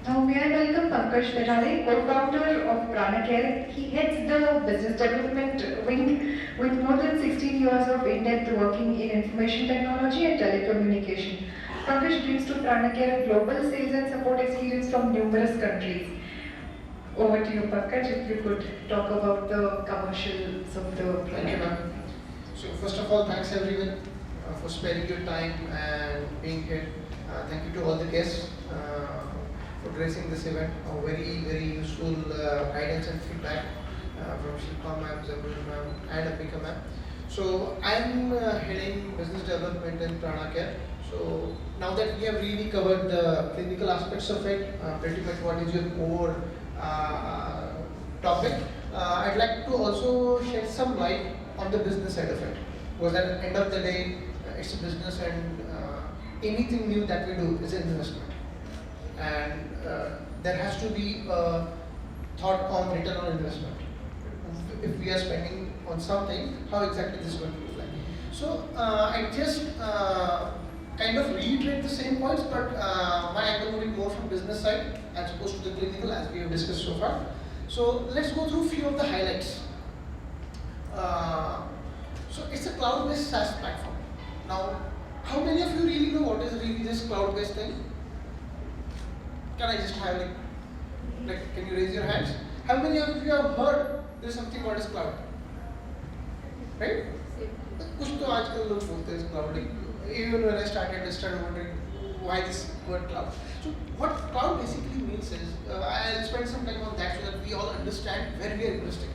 Now, may I welcome Pankaj Benale, co-founder of Pranacare. He heads the business development wing with more than 16 years of in-depth working in information technology and telecommunication. Pankaj brings to Pranacare a global sales and support experience from numerous countries. Over to you, Pankaj, if you could talk about the commercials of the Thank you, product. ma'am. So first of all, thanks everyone for sparing your time and being here. Thank you to all the guests for gracing this event. Very useful guidance and feedback from Shilpa ma'am, Zamrul ma'am, and Ambika ma'am. So I'm heading business development in Pranacare. So now that we have really covered the clinical aspects of it, pretty much what is your core topic, I'd like to also shed some light on the business side of it. Because at the end of the day, it's a business, and anything new that we do is an investment. And there has to be a thought on return on investment. If we are spending on something, how exactly this is going to look like. So I just kind of reiterate the same points, but my angle will be more from business side as opposed to the clinical, as we have discussed so far. So let's go through a few of the highlights. So it's a cloud-based SaaS platform. Now, how many of you really know what is really this cloud-based thing? Can I just have can you raise your hands? How many of you have heard there's something called as cloud? Right? कुछ तो आजकल लोग बोलते हैं cloud. Even when I started wondering why this word cloud. So what cloud basically means is, I'll spend some time on that so that we all understand where we are investing.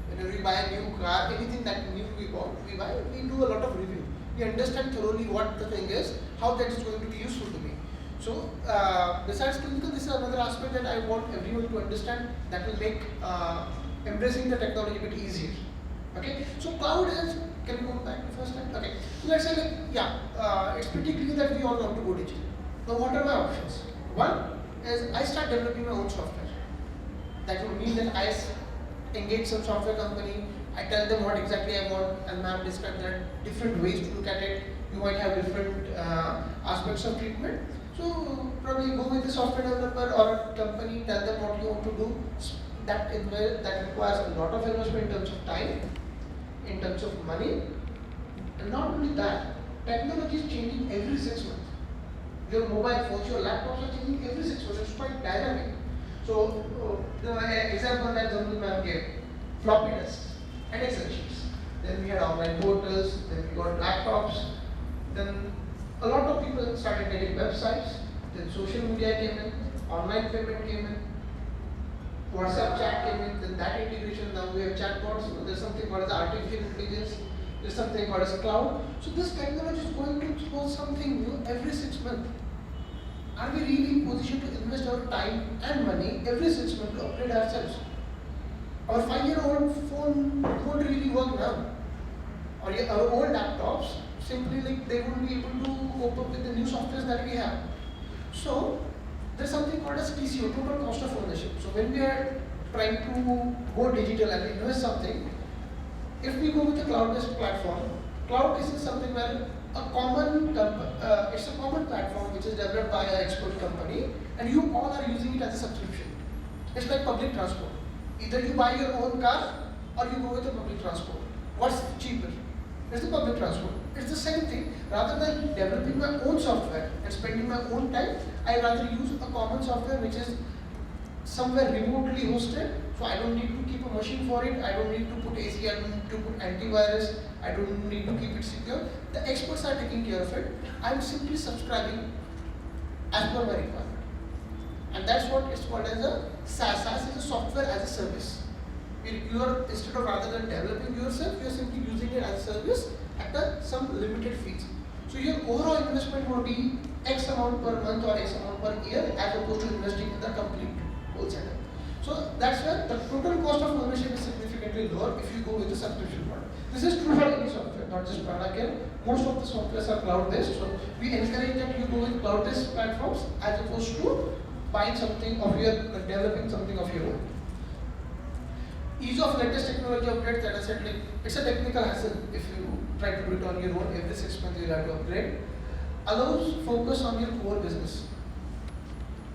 Whenever we buy a new car, anything that new we buy, we do a lot of review. We understand thoroughly what the thing is, how that is going to be useful to me. So besides clinical, this is another aspect that I want everyone to understand that will make embracing the technology a bit easier. Okay, so cloud is, can we go back to first time? Okay, so let's say it's pretty clear that we all want to go digital. Now what are my options? One is I start developing my own software. That would mean that I engage some software company, I tell them what exactly I want, and ma'am described that different ways to look at it. You might have different aspects of treatment. So probably go with the software developer or a company, tell them what you want to do. That requires a lot of investment in terms of time, in terms of money, and not only that, technology is changing every 6 months. Your mobile phones, your laptops are changing every 6 months. It's quite dynamic. So the example that Zamrul ma'am gave, floppy disks and Excel sheets. Then we had online portals, then we got laptops, then a lot of people started getting websites, then social media came in, online payment came in, WhatsApp chat came in, then that integration, now we have chatbots, there's something called as artificial intelligence, there's something called as cloud. So this technology is going to throw something new every 6 months. Are we really in position to invest our time and money every 6 months to upgrade ourselves? Our 5-year-old phone won't really work now. Or our old laptops, simply they won't be able to cope up with the new softwares that we have. So there's something called as TCO, total cost of ownership. So when we are trying to go digital and invest something, if we go with a cloud-based platform, cloud-based is something where it's a common platform which is developed by an expert company, and you all are using it as a subscription. It's like public transport. Either you buy your own car or you go with the public transport. What's cheaper? It's the public transport. It's the same thing. Rather than developing my own software and spending my own time, I rather use a common software which is somewhere remotely hosted. So I don't need to keep a machine for it. I don't need to put AC. I don't need to put antivirus. I don't need to keep it secure. The experts are taking care of it. I'm simply subscribing as per my requirement. And that's what is called as a SaaS. SaaS is a software as a service. Instead of rather than developing yourself, you're simply using it as a service at some limited fees. So your overall investment will be X amount per month or X amount per year as opposed to investing in the complete whole setup. So that's where the total cost of ownership is significantly lower if you go with the subscription model. This is true for any software, not just Pranacare. Most of the softwares are cloud-based, so we encourage that you go with cloud-based platforms as opposed to buying something of your, developing something of your own. Ease of latest technology upgrades, that I said, it's a technical hassle if you try to do it on your own. Every 6 months you have to upgrade. Allows focus on your core business.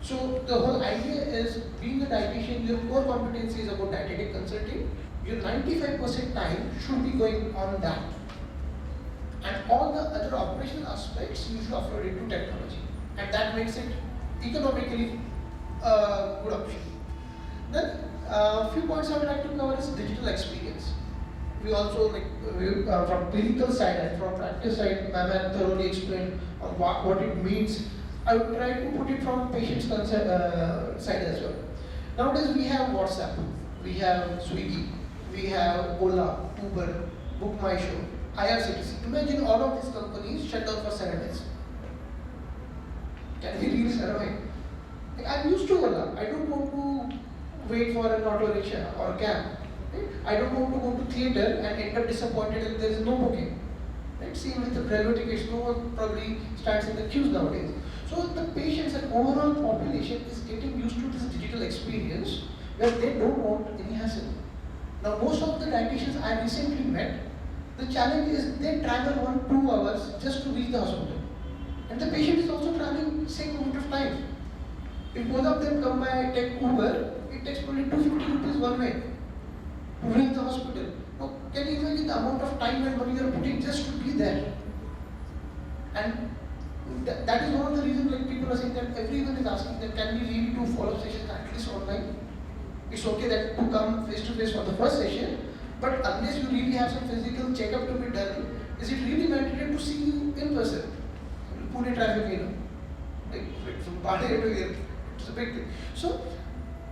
So the whole idea is, being a dietitian, your core competency is about dietetic consulting. Your 95% time should be going on that. And all the other operational aspects you should offload into technology. And that makes it economically a good option. Then a few points I would like to cover is digital experience. We also, from clinical side and from practice side, ma'am had thoroughly explained on what it means. I would try to put it from patient's side as well. Nowadays we have WhatsApp, we have Swiggy, we have Ola, Uber, Book My Show, IRCTC. Imagine all of these companies shut down for 7 days. Can we really survive? I'm used to Ola. I don't want to wait for an auto rickshaw or a cab. Right? I don't want to go to theatre and end up disappointed if there is no booking. Right? Same with the railway tickets, no one probably stands in the queues nowadays. So the patients and overall population is getting used to this digital experience where they don't want any hassle. Now most of the dietitians I recently met, the challenge is they travel 1-2 hours just to reach the hospital. And the patient is also traveling same amount of time. If both of them come by and take Uber, it takes only 250 rupees one way to reach the hospital. Now, can you imagine the amount of time and money you are putting just to be there? And that is one of the reasons, like, people are saying that everyone is asking that can we really do follow-up sessions at least online? It's okay that to come face to face for the first session, but unless you really have some physical checkup to be done, is it really mandatory to see you in person? Pune traffic, like from Pune to here, it's a big thing. So,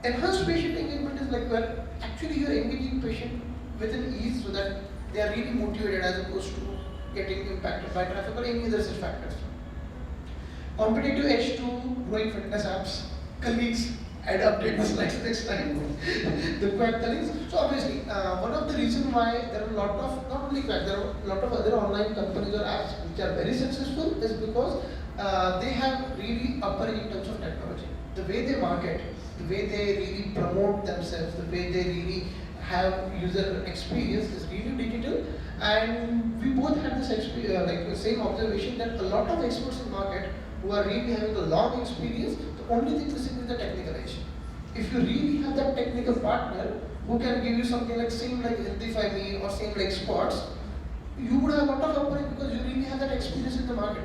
enhanced patient engagement is like where actually you are engaging patient within ease so that they are really motivated as opposed to getting impacted by traffic or any other such factors. Competitive edge to growing fitness apps. Colleagues, I'd update the slides next time. The Quack colleagues. So obviously, one of the reasons why there are a lot of, not only Quack, there are a lot of other online companies or apps which are very successful is because they have really upper in terms of technology. The way they market, the way they really promote themselves, the way they really have user experience is really digital. And we both had this like the same observation that a lot of experts in market who are really having a long experience, the only thing missing is the technical edge. If you really have that technical partner who can give you something like same like Identify Me or same like Spots, you would have a lot of upgrade because you really have that experience in the market,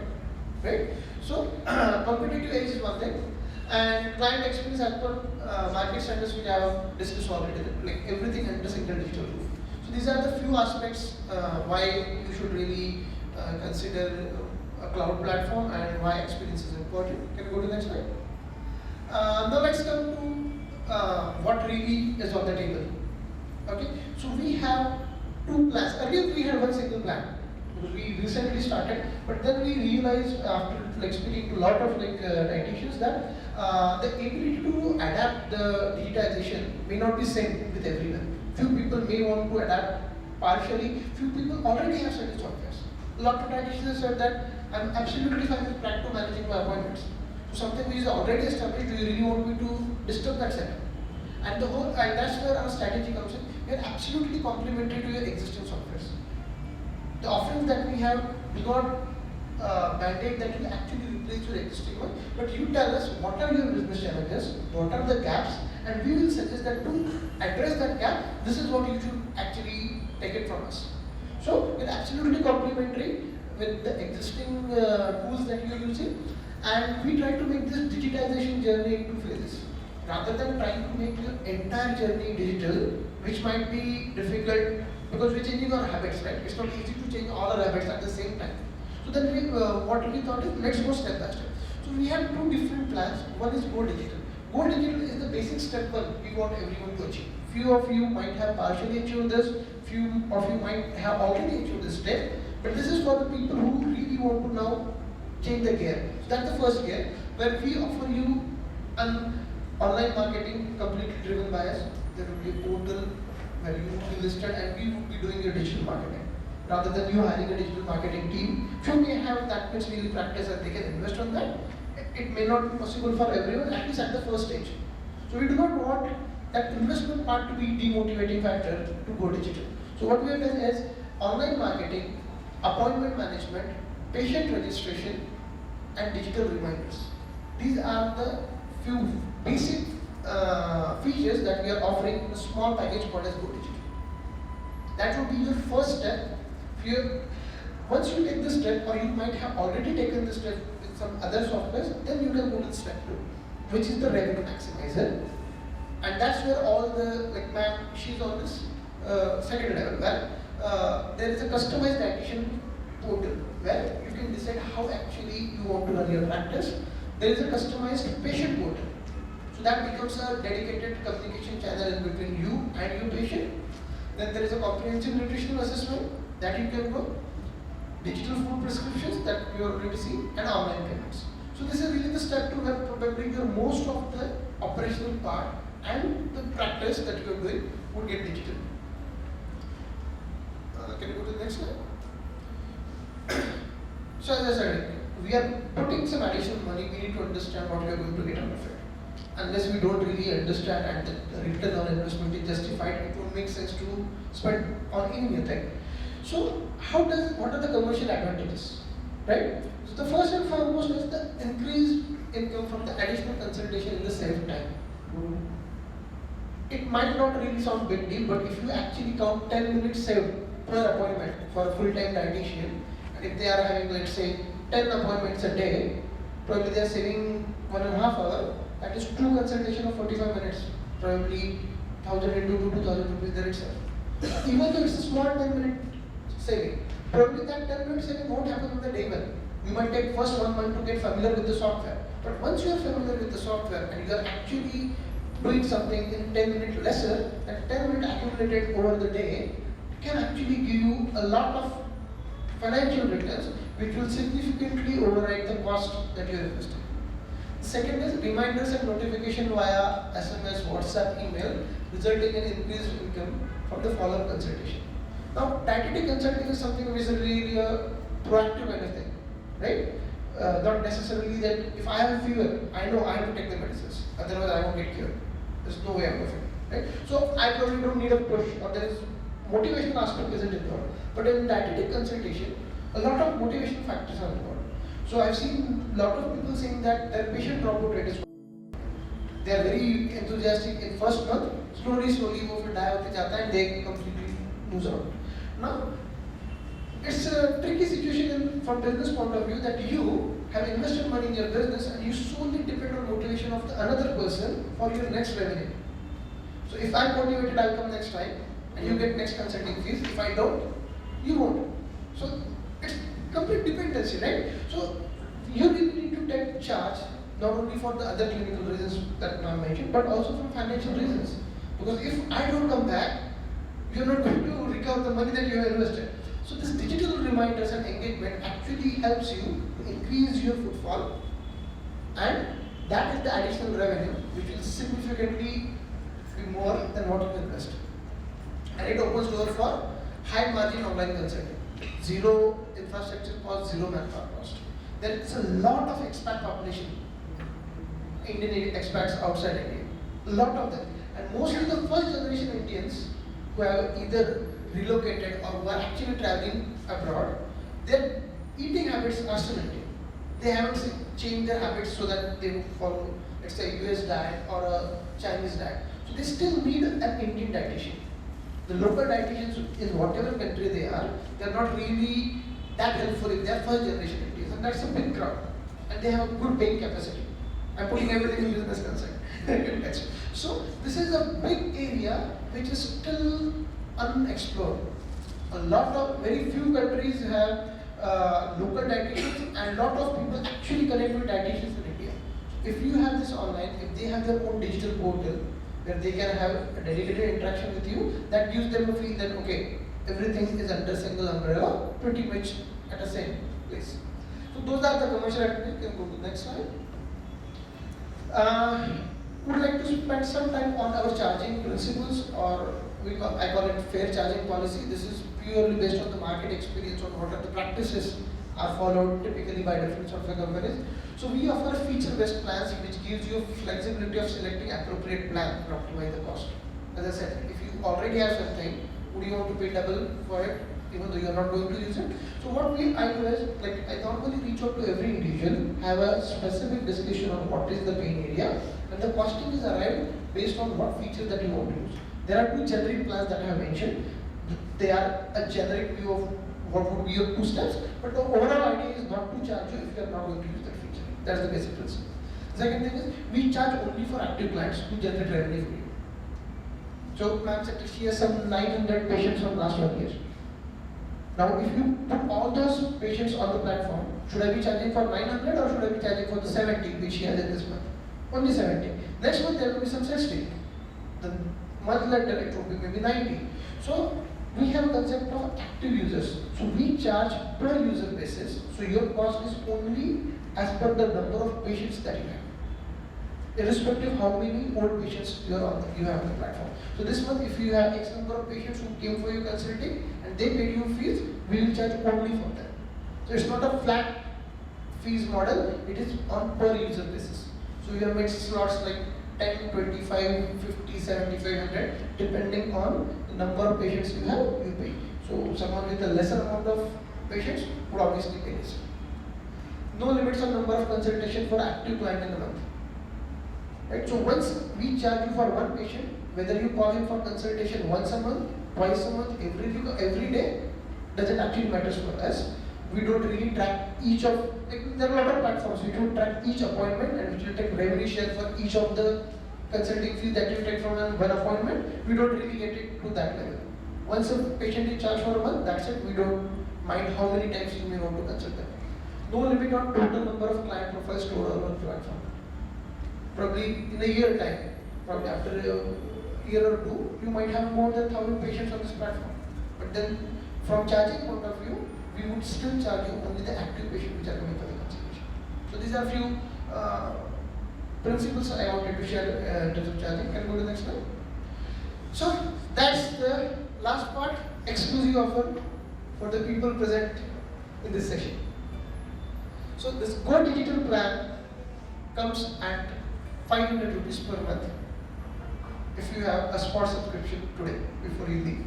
right? So competitive edge is one thing, and client experience as per market standards which I have discussed already, like everything under single digital roof. So these are the few aspects why you should really consider a cloud platform and why experience is important. Can we go to the next slide? Now let's come to what really is on the table. Okay, so we have two plans. Earlier we had one single plan because we recently started, but then we realized after like speaking to a lot of like dietitians that the ability to adapt the digitization may not be same with everyone. Few people may want to adapt partially. Few people already have certain softwares. A lot of dietitians have said that I'm absolutely fine with Practo managing my appointments. So something which is already established, do you really want me to disturb that setup? And that's where our strategy comes in. We are absolutely complementary to your existing softwares. The offerings that we have do not mandate that you actually replace your existing one, but you tell us what are your business challenges, what are the gaps, and we will suggest that to address that gap, this is what you should actually take it from us. So we're absolutely complementary with the existing tools that you are using, and we try to make this digitization journey into phases. Rather than trying to make your entire journey digital, which might be difficult because we're changing our habits, right? It's not easy to change all our habits at the same time. So then what we thought is, let's go step by step. So we have two different plans. One is Go Digital. Go Digital is the basic step one we want everyone to achieve. Few of you might have partially achieved this, few of you might have already achieved this step, but this is for the people who really want to now change the gear. So that's the first gear, where we offer you an online marketing completely driven by us. There will be a portal where you will be listed and we will be doing your digital marketing. Rather than you hiring a digital marketing team, few may have that much really practice and they can invest on that. It may not be possible for everyone, at least at the first stage. So we do not want that investment part to be demotivating factor to go digital. So what we have done is online marketing, appointment management, patient registration, and digital reminders. These are the few basic features that we are offering in a small package called as Go Digital. That would be your first step. Once you take this step, or you might have already taken this step with some other softwares, then you can go to step 2, which is the revenue maximizer. And that's where all the, like ma'am, she's on this second level, where there is a customized dietitian portal where you can decide how actually you want to run your practice. There is a customized patient portal. So that becomes a dedicated communication channel in between you and your patient. Then there is a comprehensive nutritional assessment that you can go, digital food prescriptions that you are already seeing, and online payments. So this is really the step 2 where probably your most of the operational part and the practice that you are doing would get digital. Can you go to the next slide? So as I said, we are putting some additional money. We need to understand what we are going to get out of it. Unless we don't really understand and the return on investment is justified, it won't make sense to spend on anything. So what are the commercial advantages, right? So the first and foremost is the increased income from the additional consultation in the same time. It might not really sound big deal, but if you actually count 10 minutes saved per appointment for a full-time dietitian, and if they are having, let's say, 10 appointments a day, probably they are saving 1.5 hours. That is 2 consultation of 45 minutes, probably 1,000 into 2,000 rupees there itself. Even though it's a small 10-minute saving, probably that 10-minute saving won't happen on the day one. You might take first 1 month to get familiar with the software. But once you are familiar with the software and you are actually doing something in 10 minutes lesser, that 10 minutes accumulated over the day can actually give you a lot of financial returns, which will significantly override the cost that you are investing. Second is reminders and notification via SMS, WhatsApp, email, resulting in increased income from the follow-up consultation. Now, dietetic consulting is something which is really a proactive kind of thing, right? Not necessarily that if I have a fever, I know I have to take the medicines, otherwise I won't get cured. There's no way out of it, right? So I probably don't need a push, or there is motivation aspect isn't involved. But in dietetic consultation, a lot of motivation factors are involved. So I've seen a lot of people saying that their patient dropout rate is. They are very enthusiastic in first month, slowly वो फिर die होते जाता है and they completely lose out. Now, it's a tricky situation from business point of view that you have invested money in your business and you solely depend on motivation of the another person for your next revenue. So if I'm motivated, I'll come next time and you get next consulting fees. If I don't, you won't. So it's complete dependency, right? So you really need to take charge not only for the other clinical reasons that I mentioned, but also from financial reasons. Because if I don't come back, you're not going to recover the money that you have invested. So this digital reminders and engagement actually helps you to increase your footfall, and that is the additional revenue which will significantly be more than what you invest. And it opens door for high margin online consulting. Zero infrastructure cost, zero manpower cost. There is a lot of expat population, Indian expats outside India, a lot of them. And mostly the first generation Indians who have either relocated or who are actually traveling abroad, their eating habits are still Indian. They haven't changed their habits so that they would follow, let's say, US diet or a Chinese diet. So they still need an Indian dietitian. The local dietitians in whatever country they are not really that helpful if they are first generation Indians, and that's a big crowd. And they have a good paying capacity. I'm putting everything in business concept. So this is a big area which is still unexplored. Very few countries have local dietitians, and a lot of people actually connect with dietitians in India. If you have this online, if they have their own digital portal where they can have a dedicated interaction with you, that gives them a feel that okay, everything is under single umbrella, pretty much at the same place. So those are the commercial activities. You can go to the next slide. Would like to spend some time on our charging principles, or I call it fair charging policy. This is purely based on the market experience on what are the practices are followed typically by different software companies. So we offer feature-based plans which gives you flexibility of selecting appropriate plan and optimize the cost. As I said, if you already have something, would you want to pay double for it? even though you are not going to use it. So what I do is, like, I normally reach out to every individual, have a specific discussion on what is the pain area, and the costing is arrived based on what features that you want to use. There are two generic plans that I have mentioned. They are a generic view of what would be your 2 steps, but the overall idea is not to charge you if you are not going to use that feature. That's the basic principle. Second thing is, we charge only for active clients to generate revenue for you. So, ma'am said she has some 900 patients from last 1 year. Now, if you put all those patients on the platform, should I be charging for 900 or should I be charging for the 70 which she has in this month? Only 70. Next month there will be some sales. The month later it will be maybe 90. So, we have a concept of active users. So, we charge per user basis. So, your cost is only as per the number of patients that you have, irrespective of how many old patients you have on the platform. So this month, if you have X number of patients who came for your consulting and they paid you fees, we will charge only for them. So it's not a flat fees model, it is on per user basis. So you have made slots like 10, 25, 50, 75, 100, depending on the number of patients you have, you pay. So someone with a lesser amount of patients would obviously pay this. No limits on number of consultation for active client in a month. Right? So once we charge you for one patient, whether you call him for consultation once a month, twice a month, every week, or every day, doesn't actually matter for us. We don't really track each of, like, there are a lot of platforms, we don't track each appointment and we will take revenue share for each of the consulting fees that you take from one appointment. We don't really get it to that level. Once a patient is charged for a month, that's it. We don't mind how many times you may want to consult them. No limit on total number of client profiles stored on one platform. Probably in a year time, probably after a year or two, you might have more than 1,000 patients on this platform. But then, from charging point of view, we would still charge you only the active patients which are coming for the consultation. So these are a few principles I wanted to share in terms of charging. Can we go to the next slide? So that's the last part, exclusive offer for the people present in this session. So this Go Digital plan comes at 500 rupees per month if you have a spot subscription today before you leave.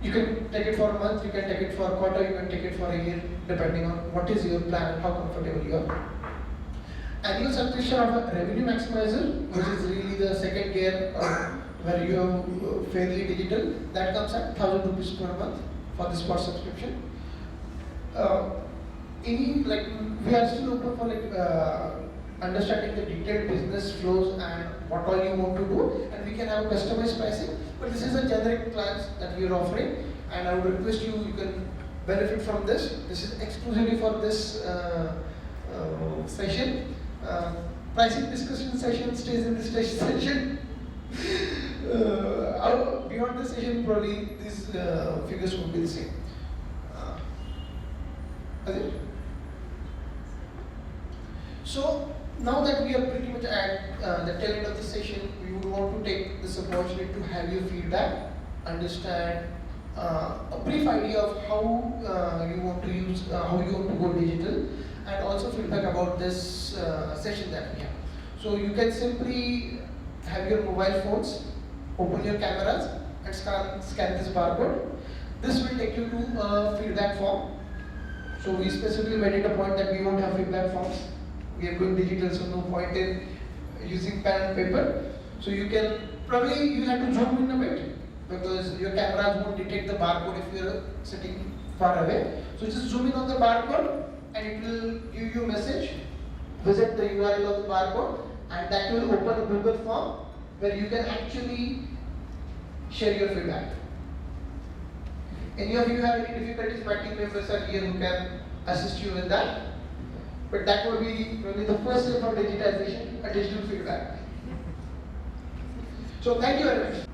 You can take it for a month, you can take it for a quarter, you can take it for a year, depending on what is your plan and how comfortable you are. Annual subscription of a revenue maximizer, which is really the second gear where you have fairly digital, that comes at 1,000 rupees per month for the spot subscription. We are still open for understanding the detailed business flows and what all you want to do, and we can have customized pricing. But this is a generic plans that we are offering, and I would request you can benefit from this. This is exclusively for this session. Pricing discussion session stays in this session. Beyond the session, probably these figures will be the same. So now that we are pretty much at the tail end of the session, we would want to take this opportunity to have your feedback, understand a brief idea of how you want to use, how you want to go digital, and also feedback about this session that we have. So you can simply have your mobile phones, open your cameras, and scan this barcode. This will take you to a feedback form. So we specifically made it a point that we won't have feedback forms. We are going digital, so no point in using pen and paper. So you can, probably you have to zoom in a bit because your cameras won't detect the barcode if you are sitting far away. So just zoom in on the barcode and it will give you a message. Visit the URL of the barcode and that will open a Google form where you can actually share your feedback. Any of you have any difficulties, my team members are here who can assist you with that. But that would be probably the first step of digitization, a digital feedback. So thank you very much.